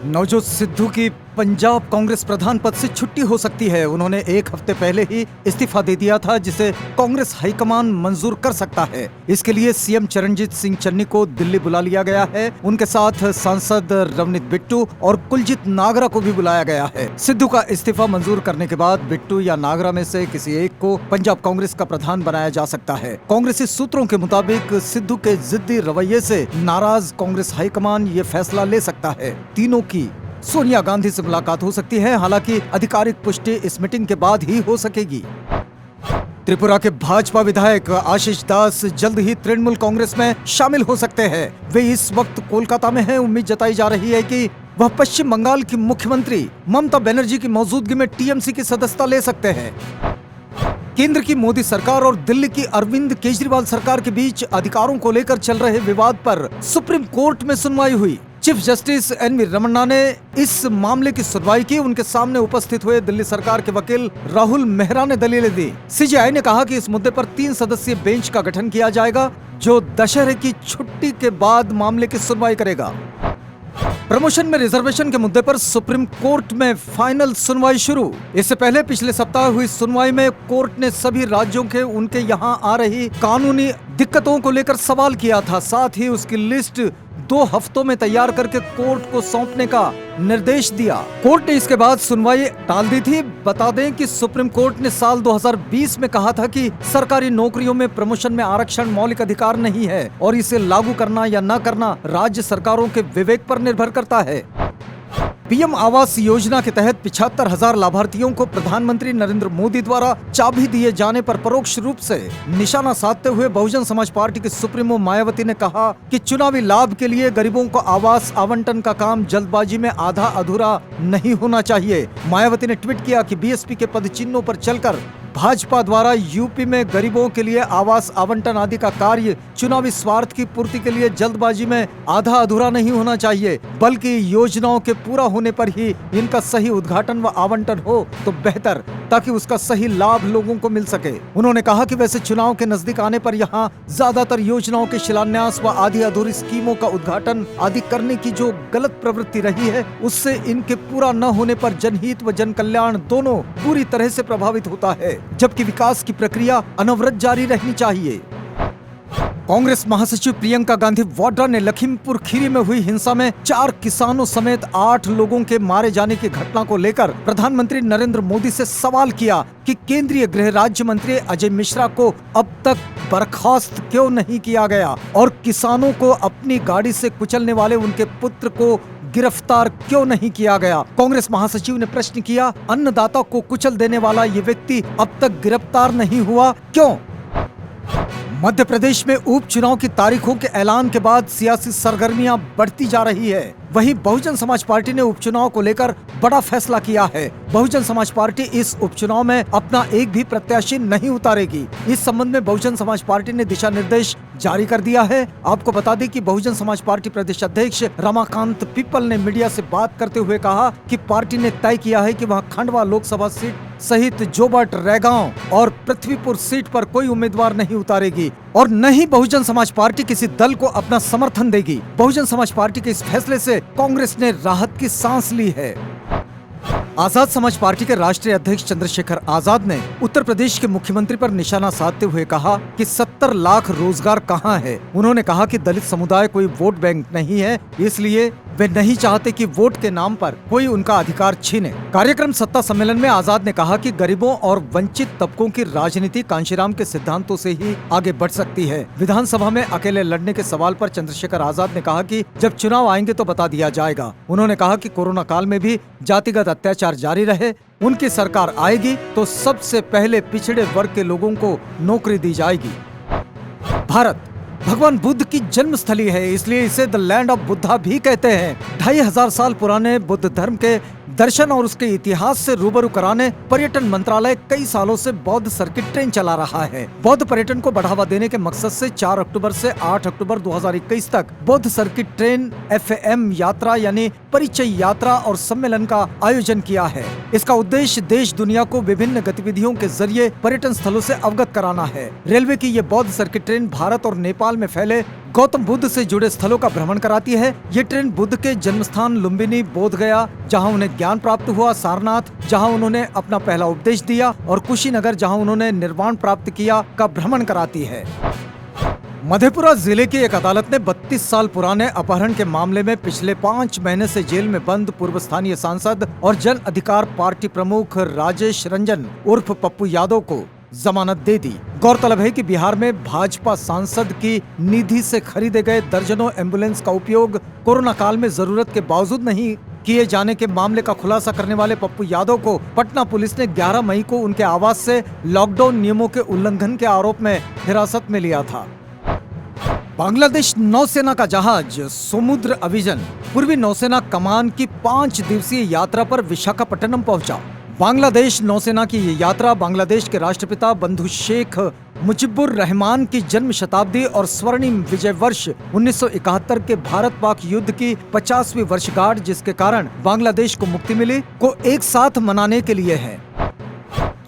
नवजोत सिद्धू की पंजाब कांग्रेस प्रधान पद से छुट्टी हो सकती है। उन्होंने एक हफ्ते पहले ही इस्तीफा दे दिया था, जिसे कांग्रेस हाईकमान मंजूर कर सकता है। इसके लिए सीएम चरणजीत सिंह चन्नी को दिल्ली बुला लिया गया है। उनके साथ सांसद रवनीत बिट्टू और कुलजीत नागरा को भी बुलाया गया है। सिद्धू का इस्तीफा मंजूर करने के बाद बिट्टू या नागरा में से किसी एक को पंजाब कांग्रेस का प्रधान बनाया जा सकता है। कांग्रेसी सूत्रों के मुताबिक सिद्धू के जिद्दी रवैये से नाराज कांग्रेस हाईकमान ये फैसला ले सकता है। तीनों की सोनिया गांधी से मुलाकात हो सकती है। हालांकि आधिकारिक पुष्टि इस मीटिंग के बाद ही हो सकेगी। त्रिपुरा के भाजपा विधायक आशीष दास जल्द ही तृणमूल कांग्रेस में शामिल हो सकते हैं। वे इस वक्त कोलकाता में हैं। उम्मीद जताई जा रही है कि वह पश्चिम बंगाल की मुख्यमंत्री ममता बनर्जी की मौजूदगी में टीएमसी की सदस्यता ले सकते हैं। केंद्र की मोदी सरकार और दिल्ली की अरविंद केजरीवाल सरकार के बीच अधिकारों को लेकर चल रहे विवाद पर सुप्रीम कोर्ट में सुनवाई हुई। Chief justice N V Ramana ने इस मामले की सुनवाई की। उनके सामने उपस्थित हुए दिल्ली सरकार के वकील राहुल मेहरा ने दलीलें दी। सीजेआई ने कहा कि इस मुद्दे पर 3 सदस्यीय बेंच का गठन किया जाएगा, जो दशहरे की छुट्टी के बाद मामले की सुनवाई करेगा। प्रमोशन में रिजर्वेशन के मुद्दे पर सुप्रीम कोर्ट में फाइनल सुनवाई शुरू। इससे पहले पिछले सप्ताह हुई सुनवाई में कोर्ट ने सभी राज्यों के उनके यहां आ रही कानूनी दिक्कतों को लेकर सवाल किया था। साथ ही उसकी लिस्ट 2 हफ्तों में तैयार करके कोर्ट को सौंपने का निर्देश दिया। कोर्ट ने इसके बाद सुनवाई टाल दी थी। बता दें कि सुप्रीम कोर्ट ने साल 2020 में कहा था कि सरकारी नौकरियों में प्रमोशन में आरक्षण मौलिक अधिकार नहीं है और इसे लागू करना या न करना राज्य सरकारों के विवेक पर निर्भर करता है। पीएम आवास योजना के तहत 75,000 लाभार्थियों को प्रधानमंत्री नरेंद्र मोदी द्वारा चाबी दिए जाने पर परोक्ष रूप से निशाना साधते हुए बहुजन समाज पार्टी के सुप्रीमो मायावती ने कहा कि चुनावी लाभ के लिए गरीबों को आवास आवंटन का काम जल्दबाजी में आधा अधूरा नहीं होना चाहिए। मायावती ने ट्वीट किया कि बीएसपी के पद चिन्हों पर चलकर भाजपा द्वारा यूपी में गरीबों के लिए आवास आवंटन आदि का कार्य चुनावी स्वार्थ की पूर्ति के लिए जल्दबाजी में आधा अधूरा नहीं होना चाहिए, बल्कि योजनाओं के पूरा होने पर ही इनका सही उद्घाटन व आवंटन हो तो बेहतर, ताकि उसका सही लाभ लोगों को मिल सके। उन्होंने कहा कि वैसे चुनाव के नजदीक आने पर यहाँ ज्यादातर योजनाओं के शिलान्यास व आधी अधूरी स्कीमों का उद्घाटन आदि करने की जो गलत प्रवृत्ति रही है, उससे इनके पूरा न होने पर जनहित व जन कल्याण दोनों पूरी तरह से प्रभावित होता है, जबकि विकास की प्रक्रिया अनवरत जारी रहनी चाहिए। कांग्रेस महासचिव प्रियंका गांधी वाड्रा ने लखीमपुर खीरी में हुई हिंसा में 4 किसानों समेत 8 लोगों के मारे जाने की घटना को लेकर प्रधानमंत्री नरेंद्र मोदी से सवाल किया कि केंद्रीय गृह राज्य मंत्री अजय मिश्रा को अब तक बर्खास्त क्यों नहीं किया गया और किसानों को अपनी गाड़ी से कुचलने वाले उनके पुत्र को गिरफ्तार क्यों नहीं किया गया। कांग्रेस महासचिव ने प्रश्न किया, अन्नदाता को कुचल देने वाला ये व्यक्ति अब तक गिरफ्तार नहीं हुआ क्यों? मध्य प्रदेश में उपचुनाव की तारीखों के ऐलान के बाद सियासी सरगर्मियां बढ़ती जा रही है। वहीं बहुजन समाज पार्टी ने उपचुनाव को लेकर बड़ा फैसला किया है। बहुजन समाज पार्टी इस उपचुनाव में अपना एक भी प्रत्याशी नहीं उतारेगी। इस संबंध में बहुजन समाज पार्टी ने दिशा निर्देश जारी कर दिया है। आपको बता दें कि बहुजन समाज पार्टी प्रदेश अध्यक्ष रमाकांत पिप्पल ने मीडिया से बात करते हुए कहा कि पार्टी ने तय किया है कि वह खंडवा लोकसभा सीट सहित जोबट, रैगांव और पृथ्वीपुर सीट पर कोई उम्मीदवार नहीं उतारेगी और न ही बहुजन समाज पार्टी किसी दल को अपना समर्थन देगी। बहुजन समाज पार्टी के इस फैसले से कांग्रेस ने राहत की सांस ली है। आजाद समाज पार्टी के राष्ट्रीय अध्यक्ष चंद्रशेखर आजाद ने उत्तर प्रदेश के मुख्यमंत्री पर निशाना साधते हुए कहा कि 70 लाख रोजगार कहां है। उन्होंने कहा कि दलित समुदाय कोई वोट बैंक नहीं है, इसलिए वे नहीं चाहते कि वोट के नाम पर कोई उनका अधिकार छीने। कार्यक्रम सत्ता सम्मेलन में आजाद ने कहा कि गरीबों और वंचित तबकों की राजनीति कांशीराम के सिद्धांतों से ही आगे बढ़ सकती है। विधानसभा में अकेले लड़ने के सवाल पर चंद्रशेखर आजाद ने कहा कि जब चुनाव आएंगे तो बता दिया जाएगा। उन्होंने कहा कि कोरोना काल में भी जातिगत अत्याचार जारी रहे, उनकी सरकार आएगी तो सबसे पहले पिछड़े वर्ग के लोगों को नौकरी दी जाएगी। भारत भगवान बुद्ध की जन्मस्थली है, इसलिए इसे द लैंड ऑफ बुद्धा भी कहते हैं। 2500 साल पुराने बुद्ध धर्म के दर्शन और उसके इतिहास से रूबरू कराने पर्यटन मंत्रालय कई सालों से बौद्ध सर्किट ट्रेन चला रहा है। बौद्ध पर्यटन को बढ़ावा देने के मकसद से 4 अक्टूबर से 8 अक्टूबर 2021 तक बौद्ध सर्किट ट्रेन FAM यात्रा यानी परिचय यात्रा और सम्मेलन का आयोजन किया है। इसका उद्देश्य देश दुनिया को विभिन्न गतिविधियों के जरिए पर्यटन स्थलों से अवगत कराना है। रेलवे की ये बौद्ध सर्किट ट्रेन भारत और नेपाल में फैले गौतम बुद्ध से जुड़े स्थलों का भ्रमण कराती है। ये ट्रेन बुद्ध के जन्मस्थान लुम्बिनी, बोध गया जहां उन्हें ज्ञान प्राप्त हुआ, सारनाथ जहां उन्होंने अपना पहला उपदेश दिया और कुशीनगर जहां उन्होंने निर्वाण प्राप्त किया का भ्रमण कराती है। मधेपुरा जिले की एक अदालत ने 32 साल पुराने अपहरण के मामले में पिछले 5 महीने से जेल में बंद पूर्व स्थानीय सांसद और जन अधिकार पार्टी प्रमुख राजेश रंजन उर्फ पप्पू यादव को जमानत दे दी। गौरतलब है कि बिहार में भाजपा सांसद की निधि से खरीदे गए दर्जनों एम्बुलेंस का उपयोग कोरोना काल में जरूरत के बावजूद नहीं किए जाने के मामले का खुलासा करने वाले पप्पू यादव को पटना पुलिस ने 11 मई को उनके आवास से लॉकडाउन नियमों के उल्लंघन के आरोप में हिरासत में लिया था। बांग्लादेश नौसेना का जहाज समुद्र अभियान पूर्वी नौसेना कमान की 5 दिवसीय यात्रा पर विशाखापट्टनम पहुंचा। बांग्लादेश नौसेना की ये यात्रा बांग्लादेश के राष्ट्रपिता बंधु शेख मुजिबुर रहमान की जन्म शताब्दी और स्वर्णिम विजय वर्ष 1971 के भारत पाक युद्ध की 50वीं वर्षगांठ जिसके कारण बांग्लादेश को मुक्ति मिली को एक साथ मनाने के लिए है।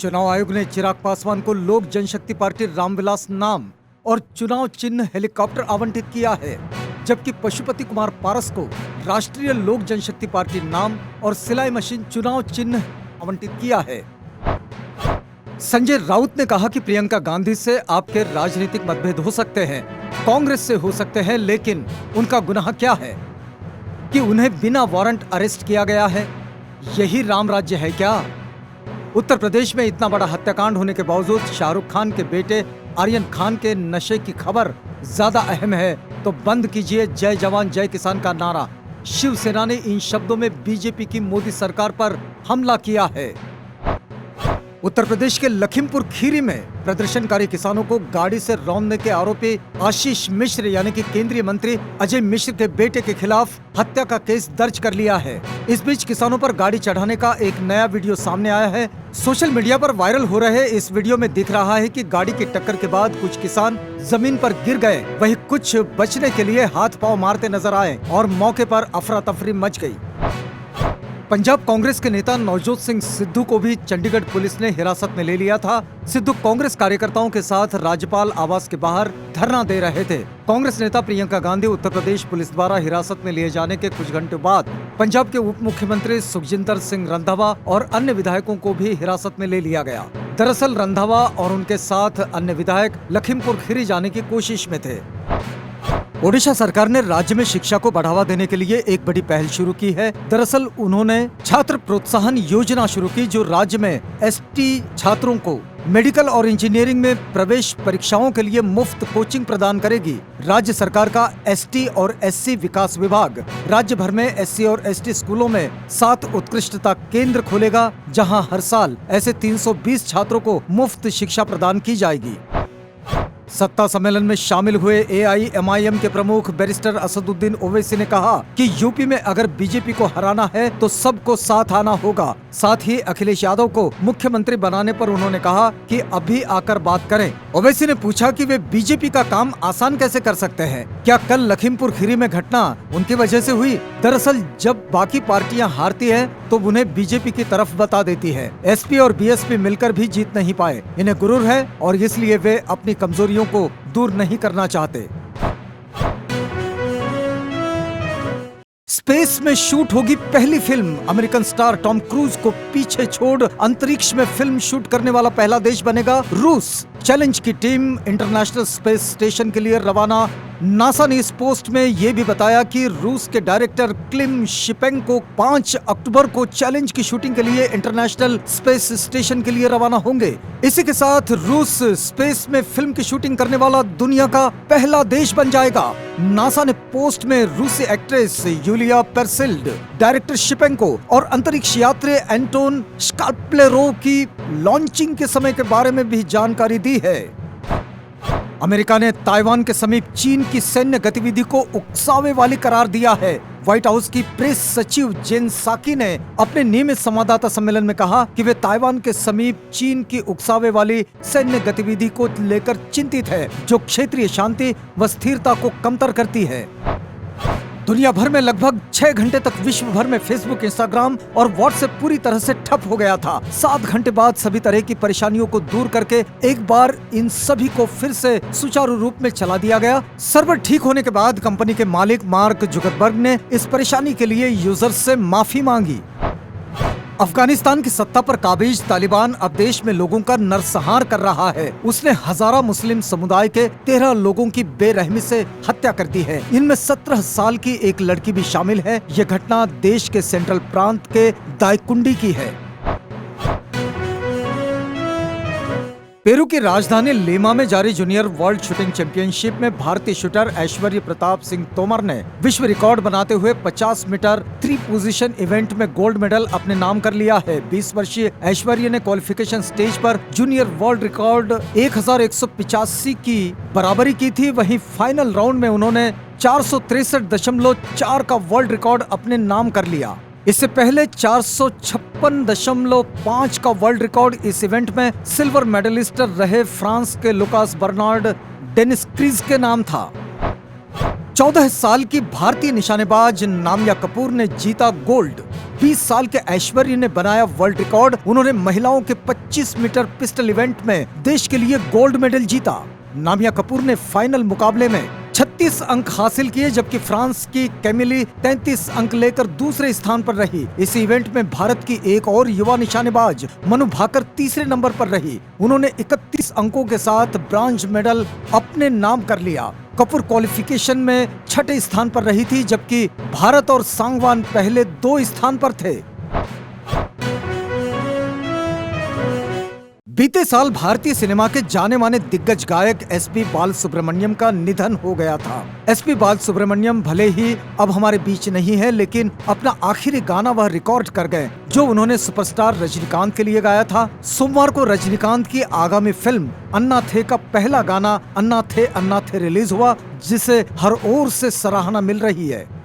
चुनाव आयोग ने चिराग पासवान को लोक जनशक्ति पार्टी रामविलास नाम और चुनाव चिन्ह हेलीकॉप्टर आवंटित किया है, जबकि पशुपति कुमार पारस को राष्ट्रीय लोक जनशक्ति पार्टी नाम और सिलाई मशीन चुनाव चिन्ह आवंटित किया है। संजय राउत ने कहा कि प्रियंका गांधी से आपके राजनीतिक मतभेद हो सकते हैं, कांग्रेस से हो सकते हैं, लेकिन उनका गुनाह क्या है कि उन्हें बिना वारंट अरेस्ट किया गया है? यही राम राज्य है क्या? उत्तर प्रदेश में इतना बड़ा हत्याकांड होने के बावजूद शाहरुख खान के बेटे आर्यन खान के नशे की खबर ज्यादा अहम है तो बंद कीजिए जय जवान जय किसान का नारा। शिवसेना ने इन शब्दों में बीजेपी की मोदी सरकार पर हमला किया है। उत्तर प्रदेश के लखीमपुर खीरी में प्रदर्शनकारी किसानों को गाड़ी से रौंदने के आरोपी आशीष मिश्र यानी कि केंद्रीय मंत्री अजय मिश्र के बेटे के खिलाफ हत्या का केस दर्ज कर लिया है। इस बीच किसानों पर गाड़ी चढ़ाने का एक नया वीडियो सामने आया है। सोशल मीडिया पर वायरल हो रहे इस वीडियो में दिख रहा है कि गाड़ी की टक्कर के बाद कुछ किसान जमीन पर गिर गए, वहीं कुछ बचने के लिए हाथ पांव मारते नजर आए और मौके पर अफरा तफरी मच गई। पंजाब कांग्रेस के नेता नवजोत सिंह सिद्धू को भी चंडीगढ़ पुलिस ने हिरासत में ले लिया था। सिद्धू कांग्रेस कार्यकर्ताओं के साथ राज्यपाल आवास के बाहर धरना दे रहे थे। कांग्रेस नेता प्रियंका गांधी उत्तर प्रदेश पुलिस द्वारा हिरासत में लिए जाने के कुछ घंटों बाद पंजाब के उप मुख्यमंत्री सुखजिंदर सिंह रंधावा और अन्य विधायकों को भी हिरासत में ले लिया गया। दरअसल रंधावा और उनके साथ अन्य विधायक लखीमपुर खीरी जाने की कोशिश में थे। ओडिशा सरकार ने राज्य में शिक्षा को बढ़ावा देने के लिए एक बड़ी पहल शुरू की है। दरअसल उन्होंने छात्र प्रोत्साहन योजना शुरू की जो राज्य में ST छात्रों को मेडिकल और इंजीनियरिंग में प्रवेश परीक्षाओं के लिए मुफ्त कोचिंग प्रदान करेगी। राज्य सरकार का ST और SC विकास विभाग राज्य भर में SC और ST स्कूलों में 7 उत्कृष्टता केंद्र खोलेगा, जहां हर साल ऐसे 320 छात्रों को मुफ्त शिक्षा प्रदान की जाएगी। सत्ता सम्मेलन में शामिल हुए AIMIM के प्रमुख बैरिस्टर असदुद्दीन ओवैसी ने कहा कि यूपी में अगर बीजेपी को हराना है तो सबको साथ आना होगा। साथ ही अखिलेश यादव को मुख्यमंत्री बनाने पर उन्होंने कहा कि अभी आकर बात करें। ओवैसी ने पूछा कि वे बीजेपी का काम आसान कैसे कर सकते हैं? क्या कल लखीमपुर खीरी में घटना उनकी वजह से हुई? दरअसल जब बाकी पार्टियां हारती हैं तो उन्हें बीजेपी की तरफ बता देती है। SP और BSP मिलकर भी जीत नहीं पाए। इन्हें गुरूर है और इसलिए वे अपनी कमजोरियों को दूर नहीं करना चाहते। स्पेस में शूट होगी पहली film. American star Tom cruise को पीछे छोड़ अंतरिक्ष में फिल्म शूट करने वाला पहला देश बनेगा रूस। चैलेंज की टीम इंटरनेशनल स्पेस स्टेशन के लिए रवाना। नासा ने इस पोस्ट में ये भी बताया कि रूस के डायरेक्टर क्लिम शिपेंको 5 अक्टूबर को चैलेंज की शूटिंग के लिए इंटरनेशनल स्पेस स्टेशन के लिए रवाना होंगे। इसी के साथ रूस स्पेस में फिल्म की शूटिंग करने वाला दुनिया का पहला देश बन जाएगा। नासा ने पोस्ट में रूसी एक्ट्रेस यूलिया पेरसिल्ड, डायरेक्टर शिपेंको और अंतरिक्ष यात्री एंटोन स्कार्पलेरोव की लॉन्चिंग के समय के बारे में भी जानकारी दी है। अमेरिका ने ताइवान के समीप चीन की सैन्य गतिविधि को उकसावे वाली करार दिया है। व्हाइट हाउस की प्रेस सचिव जेन साकी ने अपने नियमित संवाददाता सम्मेलन में कहा कि वे ताइवान के समीप चीन की उकसावे वाली सैन्य गतिविधि को लेकर चिंतित है, जो क्षेत्रीय शांति व स्थिरता को कमतर करती है। दुनिया भर में लगभग 6 घंटे तक विश्व भर में फेसबुक, इंस्टाग्राम और व्हाट्सएप पूरी तरह से ठप हो गया था। 7 घंटे बाद सभी तरह की परेशानियों को दूर करके एक बार इन सभी को फिर से सुचारू रूप में चला दिया गया। सर्वर ठीक होने के बाद कंपनी के मालिक मार्क जुकरबर्ग ने इस परेशानी के लिए यूजर्स से माफी मांगी। अफगानिस्तान की सत्ता पर काबिज तालिबान अब देश में लोगों का नरसंहार कर रहा है। उसने हजारा मुस्लिम समुदाय के 13 लोगों की बेरहमी से हत्या कर दी है। इनमें 17 साल की एक लड़की भी शामिल है। यह घटना देश के सेंट्रल प्रांत के दायकुंडी की है। पेरू की राजधानी लीमा में जारी जूनियर वर्ल्ड शूटिंग चैंपियनशिप में भारतीय शूटर ऐश्वर्य प्रताप सिंह तोमर ने विश्व रिकॉर्ड बनाते हुए 50 मीटर 3 पोजीशन इवेंट में गोल्ड मेडल अपने नाम कर लिया है। 20 वर्षीय ऐश्वर्य ने क्वालिफिकेशन स्टेज पर जूनियर वर्ल्ड रिकॉर्ड 1185 की बराबरी की थी। वहीं फाइनल राउंड में उन्होंने 463.4 का वर्ल्ड रिकॉर्ड अपने नाम कर लिया। इससे पहले 456.5 का वर्ल्ड रिकॉर्ड इस इवेंट में सिल्वर मेडलिस्ट रहे फ्रांस के लुकास बर्नार्ड डेनिस्क्रीज के नाम था। 14 साल की भारतीय निशानेबाज नामिया कपूर ने जीता गोल्ड। 20 साल के ऐश्वर्य ने बनाया वर्ल्ड रिकॉर्ड। उन्होंने महिलाओं के 25 मीटर पिस्टल इवेंट में देश के लिए गोल्ड मेडल जीता। नामिया कपूर ने फाइनल मुकाबले में 36 अंक हासिल किए, जबकि फ्रांस की कैमिली 33 अंक लेकर दूसरे स्थान पर रही। इस इवेंट में भारत की एक और युवा निशानेबाज मनु भाकर तीसरे नंबर पर रही। उन्होंने 31 अंकों के साथ ब्रॉन्ज मेडल अपने नाम कर लिया। कपूर क्वालिफिकेशन में 6ठे स्थान पर रही थी, जबकि भारत और सांगवान पहले 2 स्थान पर थे। बीते साल भारतीय सिनेमा के जाने माने दिग्गज गायक एसपी बालसुब्रमण्यम का निधन हो गया था। एसपी बालसुब्रमण्यम भले ही अब हमारे बीच नहीं है, लेकिन अपना आखिरी गाना वह रिकॉर्ड कर गए जो उन्होंने सुपरस्टार रजनीकांत के लिए गाया था। सोमवार को रजनीकांत की आगामी फिल्म अन्ना थे का पहला गाना अन्ना थे रिलीज हुआ, जिसे हर ओर से सराहना मिल रही है।